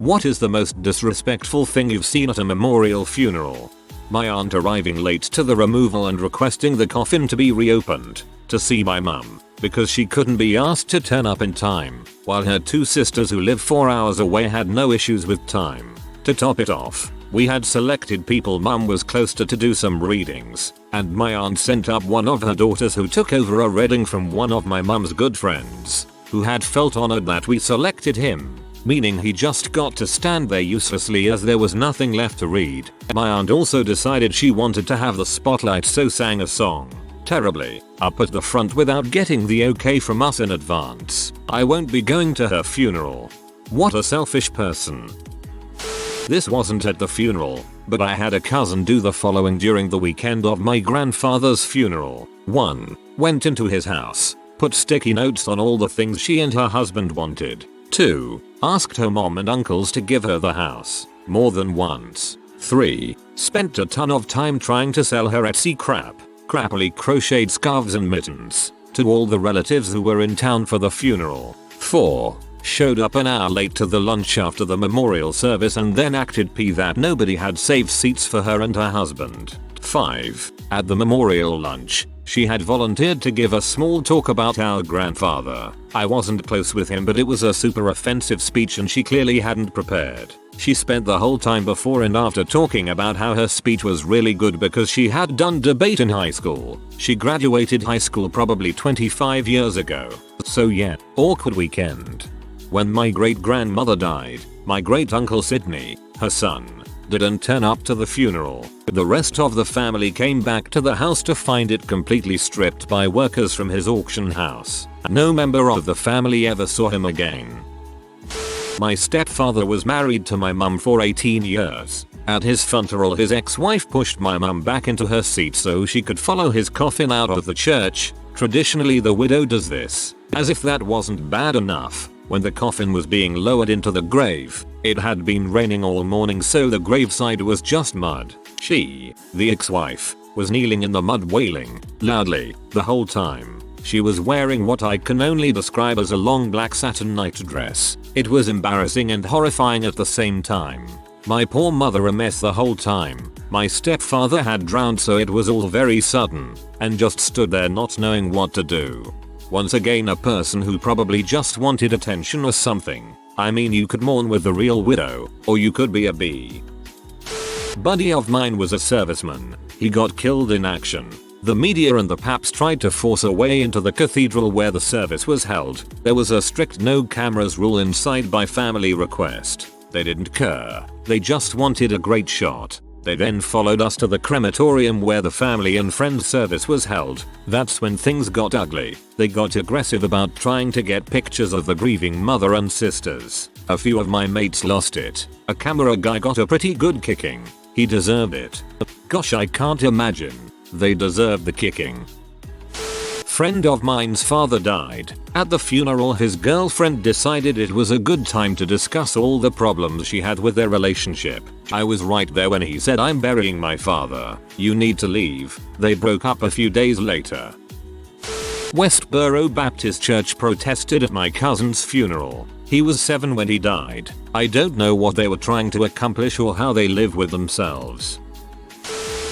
What is the most disrespectful thing you've seen at a memorial funeral? My aunt arriving late to the removal and requesting the coffin to be reopened to see my mum because she couldn't be asked to turn up in time, while her two sisters who live 4 hours away had no issues with time. To top it off, we had selected people mum was close to do some readings, and my aunt sent up one of her daughters who took over a reading from one of my mum's good friends, who had felt honored that we selected him, meaning he just got to stand there uselessly as there was nothing left to read. My aunt also decided she wanted to have the spotlight, so sang a song, terribly, up at the front without getting the okay from us in advance. I won't be going to her funeral. What a selfish person. This wasn't at the funeral, but I had a cousin do the following during the weekend of my grandfather's funeral. 1. Went into his house, put sticky notes on all the things she and her husband wanted. 2. Asked her mom and uncles to give her the house, more than once. 3. Spent a ton of time trying to sell her Etsy crappily crocheted scarves and mittens to all the relatives who were in town for the funeral. 4. Showed up an hour late to the lunch after the memorial service and then acted that nobody had saved seats for her and her husband. 5. At the memorial lunch, she had volunteered to give a small talk about our grandfather. I wasn't close with him, but it was a super offensive speech and she clearly hadn't prepared. She spent the whole time before and after talking about how her speech was really good because she had done debate in high school. She graduated high school probably 25 years ago. So yeah, awkward weekend. When my great-grandmother died, my great-uncle Sidney, her son, didn't turn up to the funeral. The rest of the family came back to the house to find it completely stripped by workers from his auction house. No member of the family ever saw him again. My stepfather was married to my mum for 18 years. At his funeral, his ex-wife pushed my mum back into her seat so she could follow his coffin out of the church. Traditionally, the widow does this. As if that wasn't bad enough, when the coffin was being lowered into the grave, it had been raining all morning, so the graveside was just mud. She, the ex-wife, was kneeling in the mud wailing loudly the whole time. She was wearing what I can only describe as a long black satin nightdress. It was embarrassing and horrifying at the same time. My poor mother a mess the whole time. My stepfather had drowned, so it was all very sudden, and just stood there not knowing what to do. Once again, a person who probably just wanted attention or something. I mean, you could mourn with the real widow, or you could be a bee. Buddy of mine was a serviceman. He got killed in action. The media and the paps tried to force a way into the cathedral where the service was held. There was a strict no cameras rule inside by family request. They didn't care. They just wanted a great shot. They then followed us to the crematorium where the family and friends service was held. That's when things got ugly. They got aggressive about trying to get pictures of the grieving mother and sisters. A few of my mates lost it. A camera guy got a pretty good kicking. He deserved it. Gosh, I can't imagine. They deserved the kicking. Friend of mine's father died. At the funeral, his girlfriend decided it was a good time to discuss all the problems she had with their relationship. I was right there when he said, "I'm burying my father. You need to leave." They broke up a few days later. Westboro Baptist Church protested at my cousin's funeral. He was 7 when he died. I don't know what they were trying to accomplish or how they live with themselves.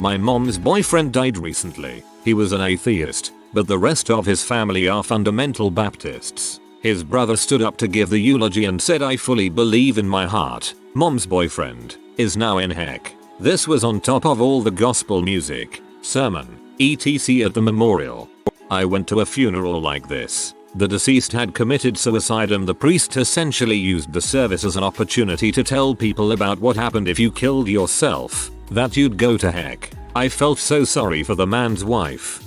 My mom's boyfriend died recently. He was an atheist, but the rest of his family are fundamental Baptists. His brother stood up to give the eulogy and said, "I fully believe in my heart." Mom's boyfriend is now in heck. This was on top of all the gospel music, sermon, etc. at the memorial. I went to a funeral like this. The deceased had committed suicide and the priest essentially used the service as an opportunity to tell people about what happened if you killed yourself, that you'd go to heck. I felt so sorry for the man's wife.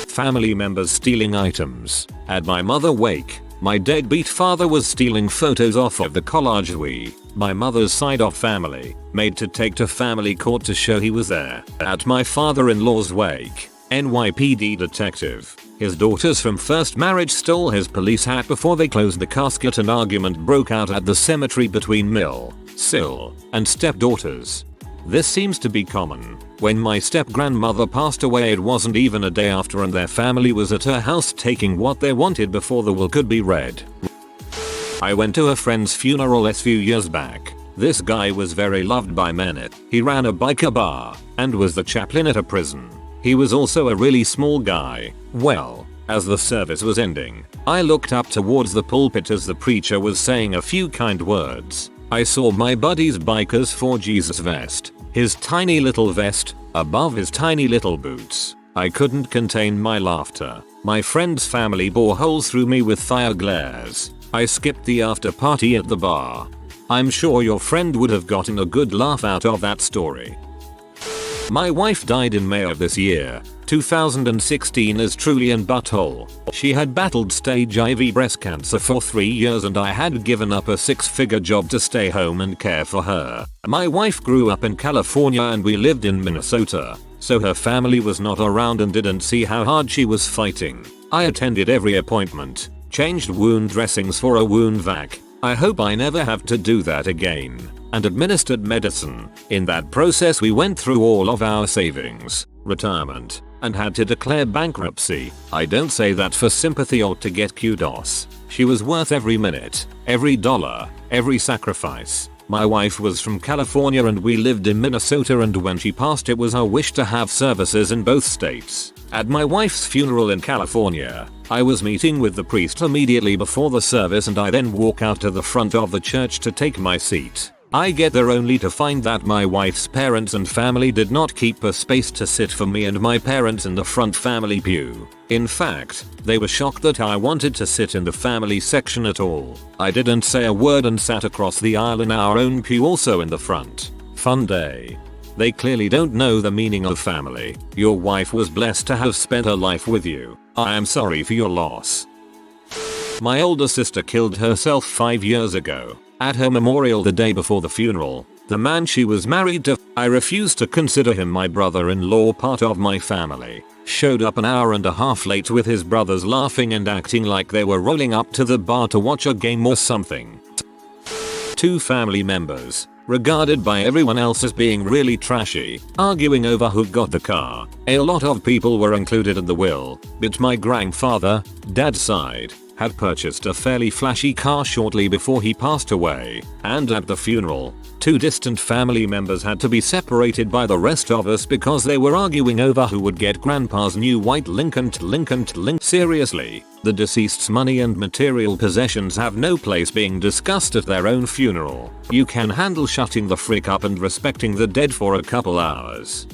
Family members stealing items. At my mother's wake, my deadbeat father was stealing photos off of the collage my mother's side of family, made to take to family court to show he was there. At my father-in-law's wake, NYPD detective, his daughters from first marriage stole his police hat before they closed the casket. An argument broke out at the cemetery between Sil, and stepdaughters. This seems to be common. When my step-grandmother passed away, it wasn't even a day after and their family was at her house taking what they wanted before the will could be read. I went to a friend's funeral a few years back. This guy was very loved by many. He ran a biker bar and was the chaplain at a prison. He was also a really small guy. Well, as the service was ending, I looked up towards the pulpit as the preacher was saying a few kind words. I saw my buddy's Bikers for Jesus vest, his tiny little vest, above his tiny little boots. I couldn't contain my laughter. My friend's family bore holes through me with fire glares. I skipped the after party at the bar. I'm sure your friend would have gotten a good laugh out of that story. My wife died in May of this year, 2016 as Trulian Butthole. She had battled stage IV breast cancer for 3 years and I had given up a 6-figure job to stay home and care for her. My wife grew up in California and we lived in Minnesota, so her family was not around and didn't see how hard she was fighting. I attended every appointment, changed wound dressings for a wound vac. I hope I never have to do that again. And administered medicine. In that process we went through all of our savings, retirement, and had to declare bankruptcy. I don't say that for sympathy or to get kudos. She was worth every minute, every dollar, every sacrifice. My wife was from California and we lived in Minnesota, and when she passed it was our wish to have services in both states. At my wife's funeral in California, I was meeting with the priest immediately before the service and I then walk out to the front of the church to take my seat. I get there only to find that my wife's parents and family did not keep a space to sit for me and my parents in the front family pew. In fact, they were shocked that I wanted to sit in the family section at all. I didn't say a word and sat across the aisle in our own pew, also in the front. Fun day. They clearly don't know the meaning of family. Your wife was blessed to have spent her life with you. I am sorry for your loss. My older sister killed herself 5 years ago. At her memorial the day before the funeral, the man she was married to, I refuse to consider him my brother-in-law, part of my family, showed up an hour and a half late with his brothers laughing and acting like they were rolling up to the bar to watch a game or something. 2 family members, regarded by everyone else as being really trashy, arguing over who got the car. A lot of people were included in the will, but my grandfather, dad's side, had purchased a fairly flashy car shortly before he passed away, and at the funeral, 2 distant family members had to be separated by the rest of us because they were arguing over who would get grandpa's new white Lincoln. Seriously, the deceased's money and material possessions have no place being discussed at their own funeral. You can handle shutting the frick up and respecting the dead for a couple hours.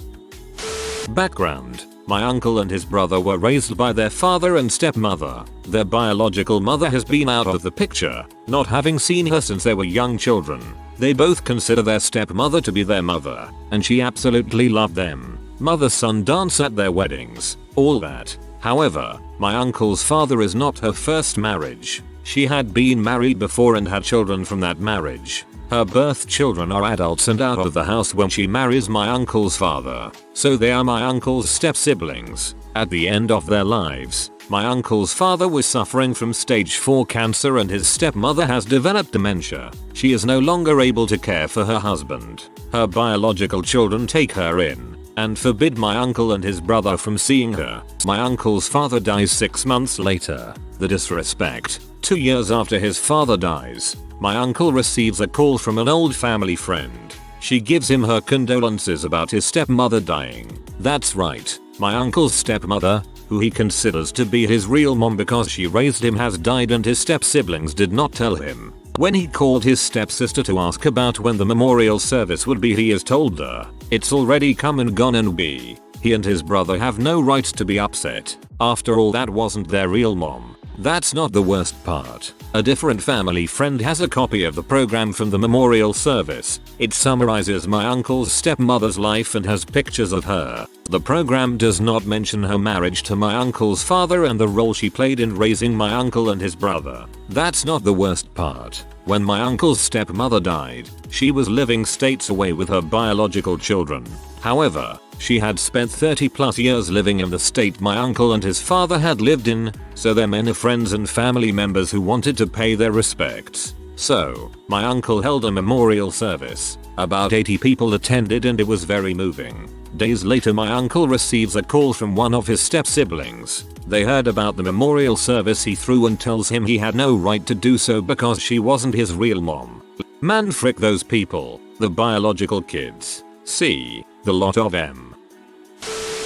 Background: my uncle and his brother were raised by their father and stepmother. Their biological mother has been out of the picture, not having seen her since they were young children. They both consider their stepmother to be their mother, and she absolutely loved them. Mother-son dance at their weddings, all that. However, my uncle's father is not her first marriage. She had been married before and had children from that marriage. Her birth children are adults and out of the house when she marries my uncle's father, so they are my uncle's step-siblings. At the end of their lives, my uncle's father was suffering from stage 4 cancer and his stepmother has developed dementia. She is no longer able to care for her husband. Her biological children take her in and forbid my uncle and his brother from seeing her. My uncle's father dies 6 months later. The disrespect. 2 years after his father dies, my uncle receives a call from an old family friend. She gives him her condolences about his stepmother dying. That's right, my uncle's stepmother, who he considers to be his real mom because she raised him, has died and his step-siblings did not tell him. When he called his stepsister to ask about when the memorial service would be, he is told her, "It's already come and gone and be." He and his brother have no right to be upset. After all, that wasn't their real mom. That's not the worst part. A different family friend has a copy of the program from the memorial service. It summarizes my uncle's stepmother's life and has pictures of her. The program does not mention her marriage to my uncle's father and the role she played in raising my uncle and his brother. That's not the worst part. When my uncle's stepmother died, she was living states away with her biological children. However, she had spent 30+ years living in the state my uncle and his father had lived in, so there were many friends and family members who wanted to pay their respects. So, my uncle held a memorial service. About 80 people attended and it was very moving. Days later my uncle receives a call from one of his step-siblings. They heard about the memorial service he threw and tells him he had no right to do so because she wasn't his real mom. Man, frick those people, the biological kids. See, the lot of them.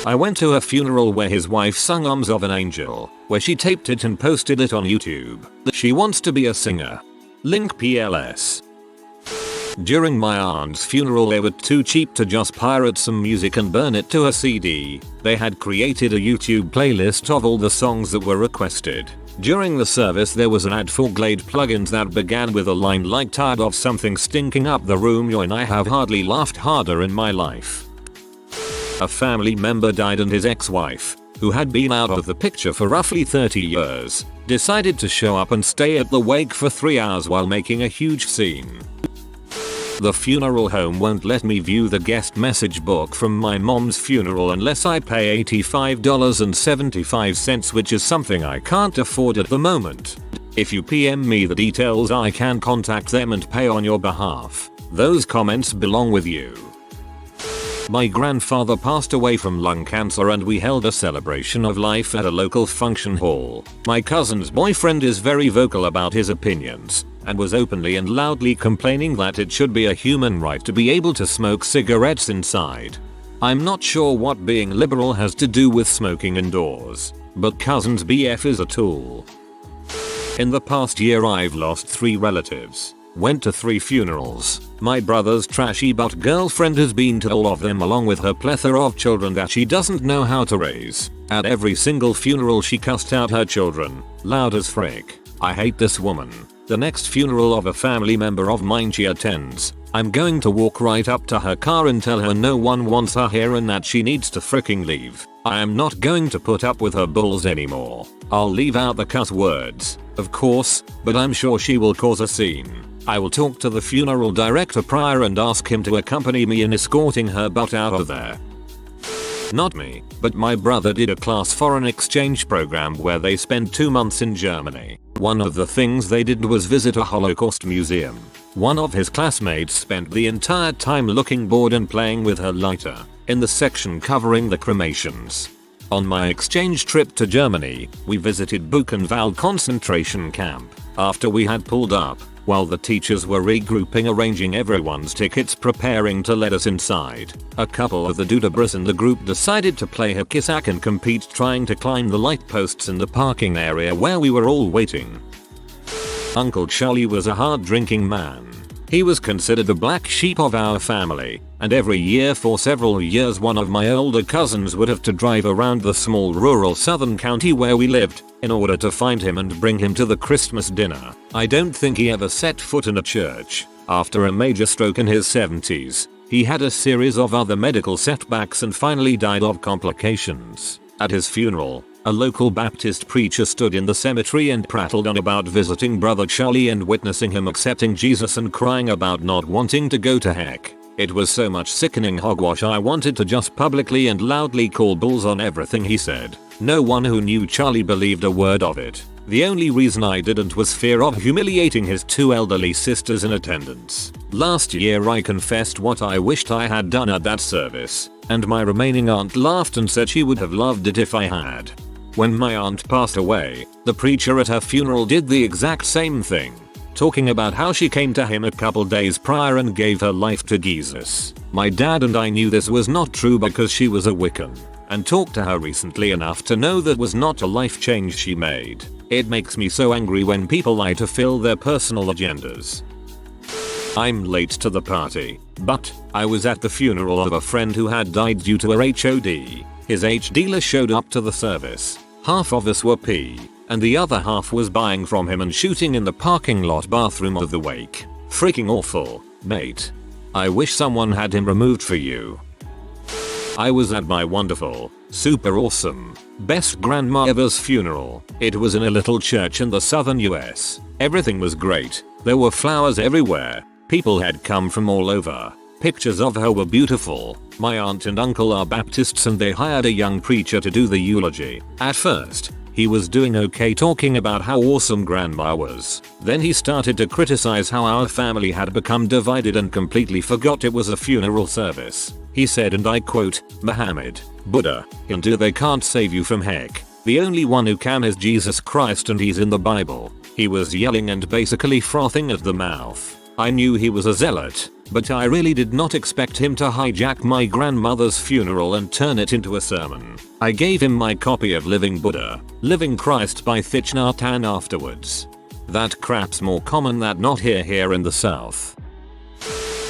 I went to a funeral where his wife sung Arms of an Angel, where she taped it and posted it on YouTube. She wants to be a singer. Link PLS. During my aunt's funeral they were too cheap to just pirate some music and burn it to a CD. They had created a YouTube playlist of all the songs that were requested. During the service there was an ad for Glade plugins that began with a line like "Tired of something stinking up the room yo," and I have hardly laughed harder in my life. A family member died and his ex-wife, who had been out of the picture for roughly 30 years, decided to show up and stay at the wake for 3 hours while making a huge scene. The funeral home won't let me view the guest message book from my mom's funeral unless I pay $85.75, which is something I can't afford at the moment. If you PM me the details I can contact them and pay on your behalf. Those comments belong with you. My grandfather passed away from lung cancer and we held a celebration of life at a local function hall. My cousin's boyfriend is very vocal about his opinions and was openly and loudly complaining that it should be a human right to be able to smoke cigarettes inside. I'm not sure what being liberal has to do with smoking indoors, but cousin's BF is a tool. In the past year I've lost 3 relatives. Went to 3 funerals. My brother's trashy but girlfriend has been to all of them along with her plethora of children that she doesn't know how to raise. At every single funeral she cussed out her children, loud as frick. I hate this woman. The next funeral of a family member of mine she attends, I'm going to walk right up to her car and tell her no one wants her here and that she needs to fricking leave. I am not going to put up with her bulls anymore. I'll leave out the cuss words, of course, but I'm sure she will cause a scene. I will talk to the funeral director prior and ask him to accompany me in escorting her butt out of there. Not me, but my brother did a class foreign exchange program where they spent 2 months in Germany. One of the things they did was visit a Holocaust museum. One of his classmates spent the entire time looking bored and playing with her lighter in the section covering the cremations. On my exchange trip to Germany, we visited Buchenwald concentration camp. After we had pulled up, while the teachers were regrouping, arranging everyone's tickets, preparing to let us inside, a couple of the Dudabras in the group decided to play hacky-sack and compete trying to climb the light posts in the parking area where we were all waiting. Uncle Charlie was a hard-drinking man. He was considered the black sheep of our family, and every year for several years one of my older cousins would have to drive around the small rural southern county where we lived in order to find him and bring him to the Christmas dinner. I don't think he ever set foot in a church. After a major stroke in his 70s, he had a series of other medical setbacks and finally died of complications. At his funeral, a local Baptist preacher stood in the cemetery and prattled on about visiting Brother Charlie and witnessing him accepting Jesus and crying about not wanting to go to heck. It was so much sickening hogwash I wanted to just publicly and loudly call bulls on everything he said. No one who knew Charlie believed a word of it. The only reason I didn't was fear of humiliating his 2 elderly sisters in attendance. Last year I confessed what I wished I had done at that service, and my remaining aunt laughed and said she would have loved it if I had. When my aunt passed away, the preacher at her funeral did the exact same thing, talking about how she came to him a couple days prior and gave her life to Jesus. My dad and I knew this was not true because she was a Wiccan, and talked to her recently enough to know that was not a life change she made. It makes me so angry when people lie to fill their personal agendas. I'm late to the party, but I was at the funeral of a friend who had died due to a HOD. His H dealer showed up to the service. Half of us were P, and the other half was buying from him and shooting in the parking lot bathroom of the wake. Freaking awful, mate. I wish someone had him removed for you. I was at my wonderful, super awesome, best grandma ever's funeral. It was in a little church in the southern US. Everything was great. There were flowers everywhere. People had come from all over. Pictures of her were beautiful. My aunt and uncle are Baptists and they hired a young preacher to do the eulogy. At first, he was doing okay talking about how awesome grandma was. Then he started to criticize how our family had become divided and completely forgot it was a funeral service. He said, and I quote, "Muhammad, Buddha, Hindu, they can't save you from heck. The only one who can is Jesus Christ, and he's in the Bible." He was yelling and basically frothing at the mouth. I knew he was a zealot, but I really did not expect him to hijack my grandmother's funeral and turn it into a sermon. I gave him my copy of Living Buddha, Living Christ by Thich Nhat Hanh afterwards. That crap's more common than not here in the South.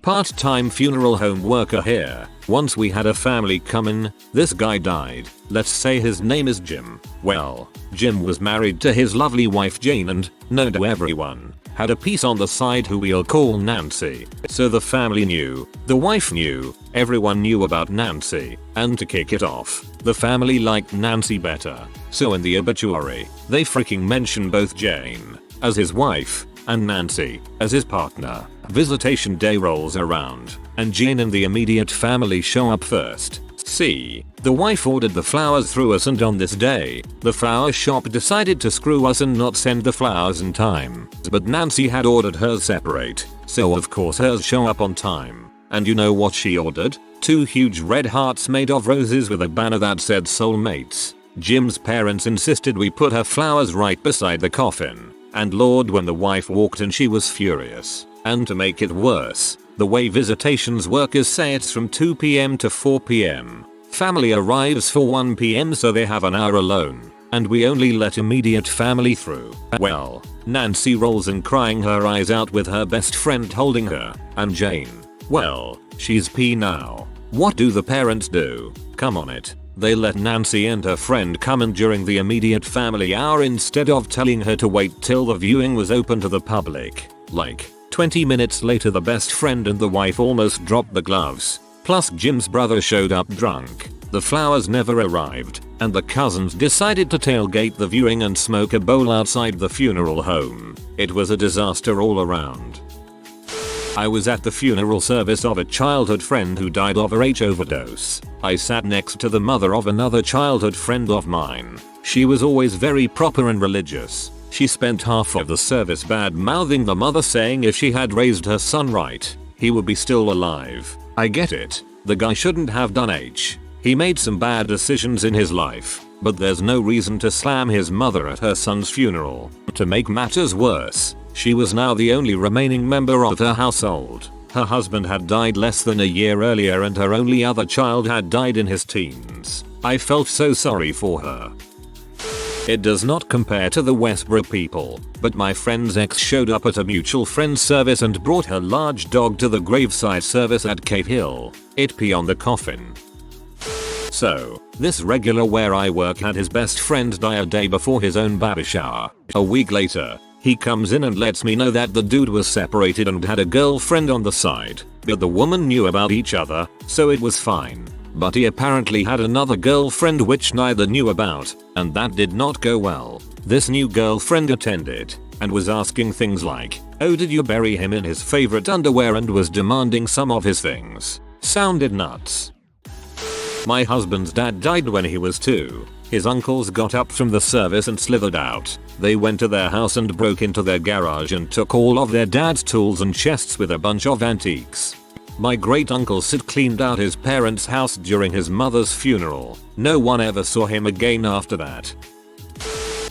Part-time funeral home worker here. Once we had a family come in, this guy died. Let's say his name is Jim. Well, Jim was married to his lovely wife Jane and, known to everyone, had a piece on the side who we'll call Nancy. So the family knew, the wife knew, everyone knew about Nancy, and to kick it off, the family liked Nancy better. So in the obituary, they freaking mention both Jane, as his wife, and Nancy, as his partner. Visitation day rolls around, and Jane and the immediate family show up first. See, the wife ordered the flowers through us, and on this day, the flower shop decided to screw us and not send the flowers in time. But Nancy had ordered hers separate, so of course hers show up on time. And you know what she ordered? 2 huge red hearts made of roses with a banner that said soulmates. Jim's parents insisted we put her flowers right beside the coffin. And Lord, when the wife walked in, she was furious. And to make it worse, the way visitations work is say it's from 2 PM to 4 PM. Family arrives for 1 PM, so they have an hour alone. And we only let immediate family through. Well, Nancy rolls in crying her eyes out with her best friend holding her. And Jane, well, she's P now. What do the parents do? Come on it. They let Nancy and her friend come in during the immediate family hour instead of telling her to wait till the viewing was open to the public. Like, 20 minutes later the best friend and the wife almost dropped the gloves. Plus Jim's brother showed up drunk. The flowers never arrived, and the cousins decided to tailgate the viewing and smoke a bowl outside the funeral home. It was a disaster all around. I was at the funeral service of a childhood friend who died of a H overdose. I sat next to the mother of another childhood friend of mine. She was always very proper and religious. She spent half of the service bad-mouthing the mother, saying if she had raised her son right, he would be still alive. I get it. The guy shouldn't have done H. He made some bad decisions in his life, but there's no reason to slam his mother at her son's funeral. To make matters worse, she was now the only remaining member of her household. Her husband had died less than a year earlier, and her only other child had died in his teens. I felt so sorry for her. It does not compare to the Westbrook people, but my friend's ex showed up at a mutual friend's service and brought her large dog to the graveside service at Cave Hill. It pee on the coffin. So, this regular where I work had his best friend die a day before his own baby shower. A week later, he comes in and lets me know that the dude was separated and had a girlfriend on the side, but the woman knew about each other, so it was fine. But he apparently had another girlfriend which neither knew about, and that did not go well. This new girlfriend attended, and was asking things like, "Oh, did you bury him in his favorite underwear?" and was demanding some of his things. Sounded nuts. My husband's dad died when he was 2. His uncles got up from the service and slithered out. They went to their house and broke into their garage and took all of their dad's tools and chests with a bunch of antiques. My great uncle Sid cleaned out his parents' house during his mother's funeral. No one ever saw him again after that.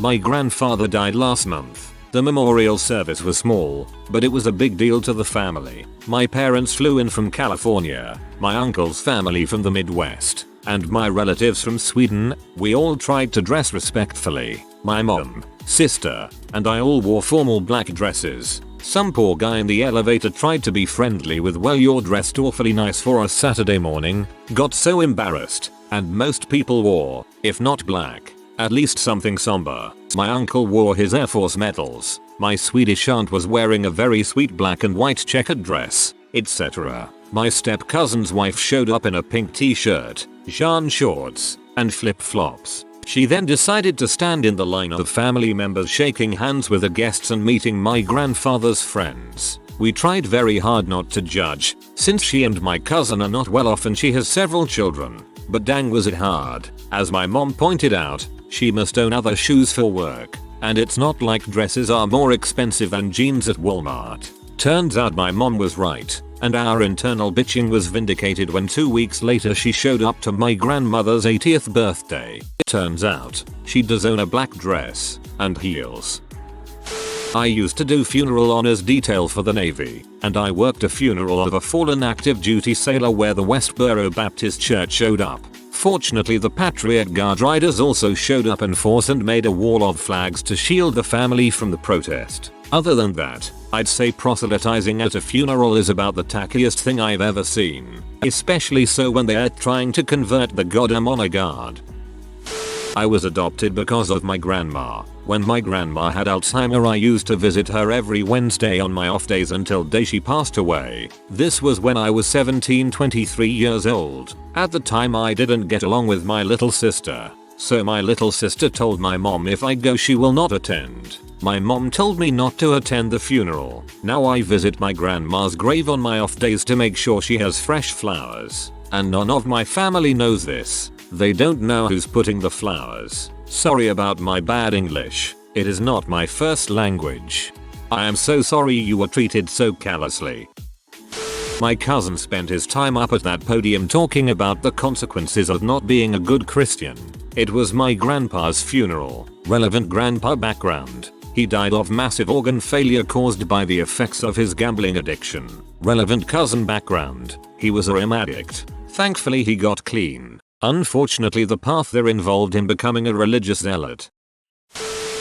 My grandfather died last month. The memorial service was small, but it was a big deal to the family. My parents flew in from California, my uncle's family from the Midwest, and my relatives from Sweden. We all tried to dress respectfully. My mom, sister, and I all wore formal black dresses. Some poor guy in the elevator tried to be friendly with, "Well, you're dressed awfully nice for a Saturday morning." Got so embarrassed, and most people wore, if not black, at least something somber. My uncle wore his Air Force medals. My Swedish aunt was wearing a very sweet black and white checkered dress, etc. My step cousin's wife showed up in a pink t-shirt, jean shorts, and flip-flops. She then decided to stand in the line of family members shaking hands with the guests and meeting my grandfather's friends. We tried very hard not to judge, since she and my cousin are not well off and she has several children. But dang was it hard. As my mom pointed out, she must own other shoes for work, and it's not like dresses are more expensive than jeans at Walmart. Turns out my mom was right. and our internal bitching was vindicated when 2 weeks later she showed up to my grandmother's 80th birthday. It turns out, she does own a black dress and heels. I used to do funeral honors detail for the Navy, and I worked a funeral of a fallen active duty sailor where the Westboro Baptist Church showed up. Fortunately, the Patriot Guard riders also showed up in force and made a wall of flags to shield the family from the protest. Other than that, I'd say proselytizing at a funeral is about the tackiest thing I've ever seen, especially so when they're trying to convert the goddamn honor guard. I was adopted because of my grandma. When my grandma had Alzheimer's, I used to visit her every Wednesday on my off days until day she passed away. This was when I was 23 years old. At the time I didn't get along with my little sister. So my little sister told my mom if I go she will not attend. My mom told me not to attend the funeral. Now I visit my grandma's grave on my off days to make sure she has fresh flowers. And none of my family knows this. They don't know who's putting the flowers. Sorry about my bad English. It is not my first language. I am so sorry you were treated so callously. My cousin spent his time up at that podium talking about the consequences of not being a good Christian. It was my grandpa's funeral. Relevant grandpa background. He died of massive organ failure caused by the effects of his gambling addiction. Relevant cousin background. He was a rim addict. Thankfully he got clean. Unfortunately, the path there involved him becoming a religious zealot.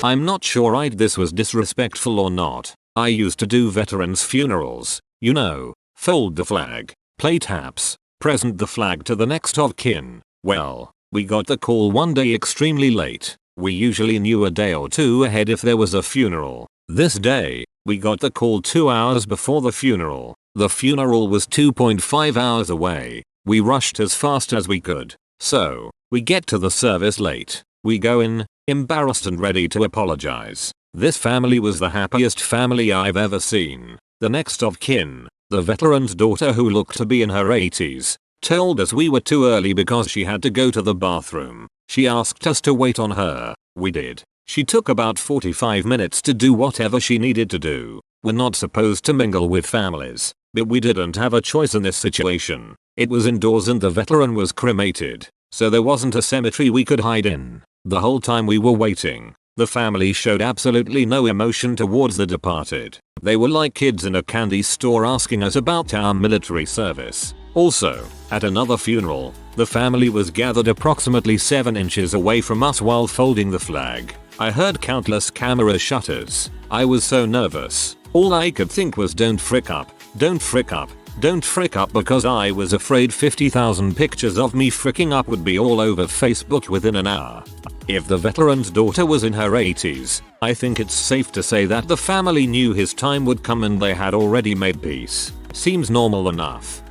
I'm not sure this was disrespectful or not. I used to do veterans' funerals. You know, fold the flag, play taps, present the flag to the next of kin. Well, we got the call one day extremely late. We usually knew a day or two ahead if there was a funeral. This day, we got the call 2 hours before the funeral. The funeral was 2.5 hours away. We rushed as fast as we could. So, we get to the service late. We go in, embarrassed and ready to apologize. This family was the happiest family I've ever seen. The next of kin, the veteran's daughter who looked to be in her 80s, told us we were too early because she had to go to the bathroom. She asked us to wait on her. We did. She took about 45 minutes to do whatever she needed to do. We're not supposed to mingle with families, but we didn't have a choice in this situation. It was indoors and the veteran was cremated, so there wasn't a cemetery we could hide in. The whole time we were waiting, the family showed absolutely no emotion towards the departed. They were like kids in a candy store asking us about our military service. Also, at another funeral, the family was gathered approximately 7 inches away from us while folding the flag. I heard countless camera shutters. I was so nervous. All I could think was don't frick up, don't frick up. Don't frick up, because I was afraid 50,000 pictures of me fricking up would be all over Facebook within an hour. If the veteran's daughter was in her 80s, I think it's safe to say that the family knew his time would come and they had already made peace. Seems normal enough.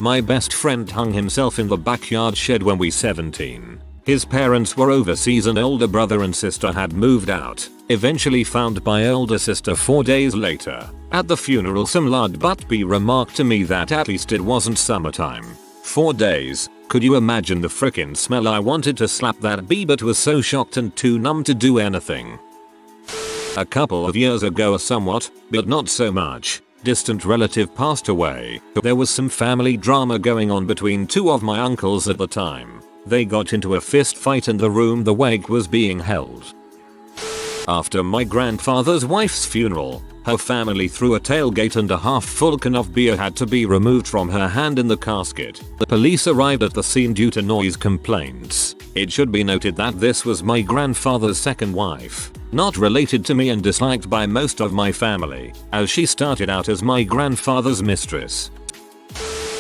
My best friend hung himself in the backyard shed when we were 17. His parents were overseas and older brother and sister had moved out, eventually found by older sister 4 days later. At the funeral some lad but B remarked to me that at least it wasn't summertime. 4 days, could you imagine the frickin' smell? I wanted to slap that B but was so shocked and too numb to do anything. A couple of years ago, a somewhat, but not so much, distant relative passed away. There was some family drama going on between 2 of my uncles at the time. They got into a fist fight in the room the wake was being held. After my grandfather's wife's funeral, her family threw a tailgate and a half-full can of beer had to be removed from her hand in the casket. The police arrived at the scene due to noise complaints. It should be noted that this was my grandfather's second wife, not related to me and disliked by most of my family, as she started out as my grandfather's mistress.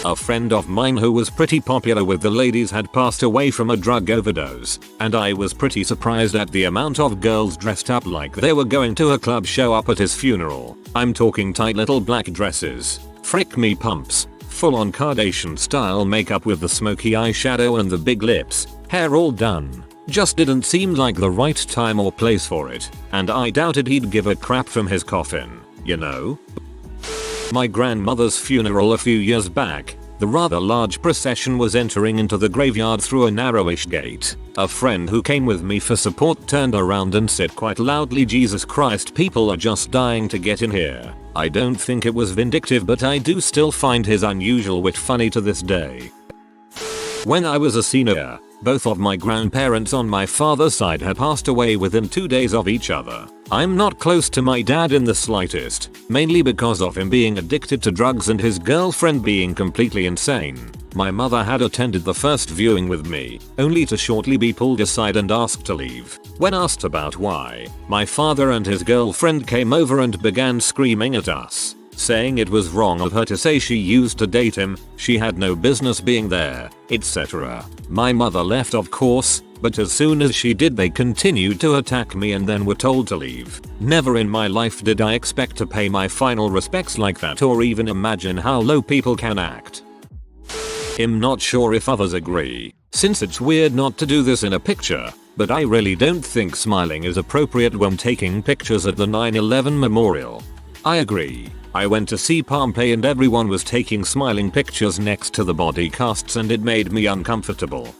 A friend of mine who was pretty popular with the ladies had passed away from a drug overdose, and I was pretty surprised at the amount of girls dressed up like they were going to a club show up at his funeral. I'm talking tight little black dresses, frick me pumps, full on Kardashian style makeup with the smoky eyeshadow and the big lips, hair all done. Just didn't seem like the right time or place for it, and I doubted he'd give a crap from his coffin, you know? My grandmother's funeral a few years back, The rather large procession was entering into the graveyard through a narrowish gate. A friend who came with me for support turned around and said quite loudly, "Jesus Christ, people are just dying to get in here." I don't think it was vindictive, but I do still find his unusual wit funny to this day. When I was a senior, both of my grandparents on my father's side had passed away within 2 days of each other. I'm not close to my dad in the slightest, mainly because of him being addicted to drugs and his girlfriend being completely insane. My mother had attended the first viewing with me, only to shortly be pulled aside and asked to leave. When asked about why, my father and his girlfriend came over and began screaming at us, saying it was wrong of her to say she used to date him, she had no business being there, etc. My mother left, of course, but as soon as she did they continued to attack me and then were told to leave. Never in my life did I expect to pay my final respects like that or even imagine how low people can act. I'm not sure if others agree, since it's weird not to do this in a picture, but I really don't think smiling is appropriate when taking pictures at the 9/11 memorial. I agree. I went to see Pompeii and everyone was taking smiling pictures next to the body casts and it made me uncomfortable.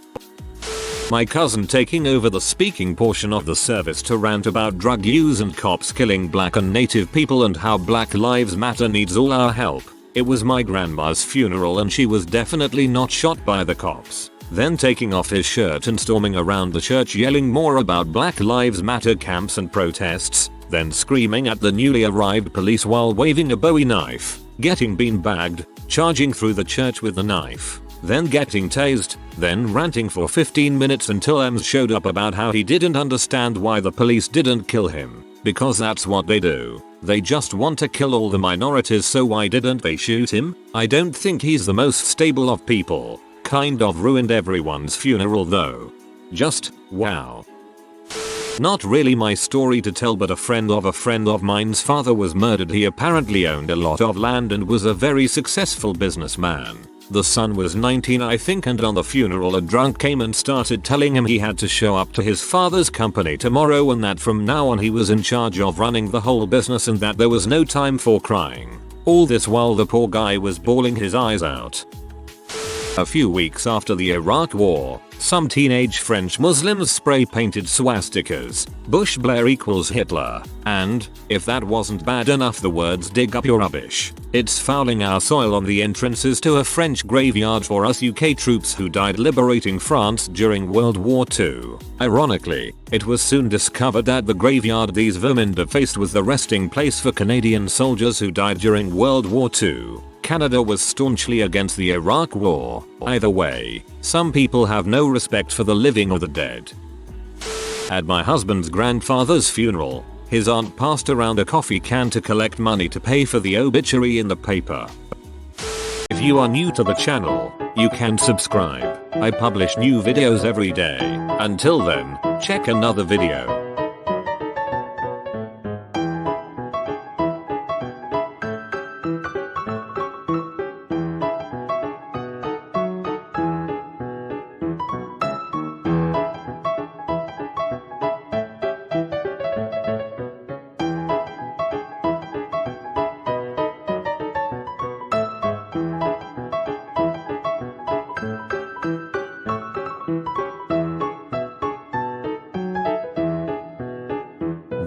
My cousin taking over the speaking portion of the service to rant about drug use and cops killing black and native people and how Black Lives Matter needs all our help. It was my grandma's funeral and she was definitely not shot by the cops. Then taking off his shirt and storming around the church yelling more about Black Lives Matter camps and protests, then screaming at the newly arrived police while waving a Bowie knife, getting beanbagged, charging through the church with the knife, then getting tased, then ranting for 15 minutes until Ems showed up about how he didn't understand why the police didn't kill him, because that's what they do. They just want to kill all the minorities, so why didn't they shoot him? I don't think he's the most stable of people. Kind of ruined everyone's funeral though. Just, wow. Not really my story to tell, but a friend of mine's father was murdered. He apparently owned a lot of land and was a very successful businessman. The son was 19 I think, and on the funeral a drunk came and started telling him he had to show up to his father's company tomorrow and that from now on he was in charge of running the whole business and that there was no time for crying. All this while the poor guy was bawling his eyes out. A few weeks after the Iraq War, some teenage French Muslims spray painted swastikas, Bush Blair equals Hitler, and, if that wasn't bad enough, the words "dig up your rubbish, it's fouling our soil" on the entrances to a French graveyard for us UK troops who died liberating France during World War II. Ironically, it was soon discovered that the graveyard these vermin defaced was the resting place for Canadian soldiers who died during World War II. Canada was staunchly against the Iraq War. Either way, some people have no respect for the living or the dead. At my husband's grandfather's funeral, his aunt passed around a coffee can to collect money to pay for the obituary in the paper. If you are new to the channel, you can subscribe. I publish new videos every day. Until then, check another video.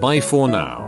Bye for now.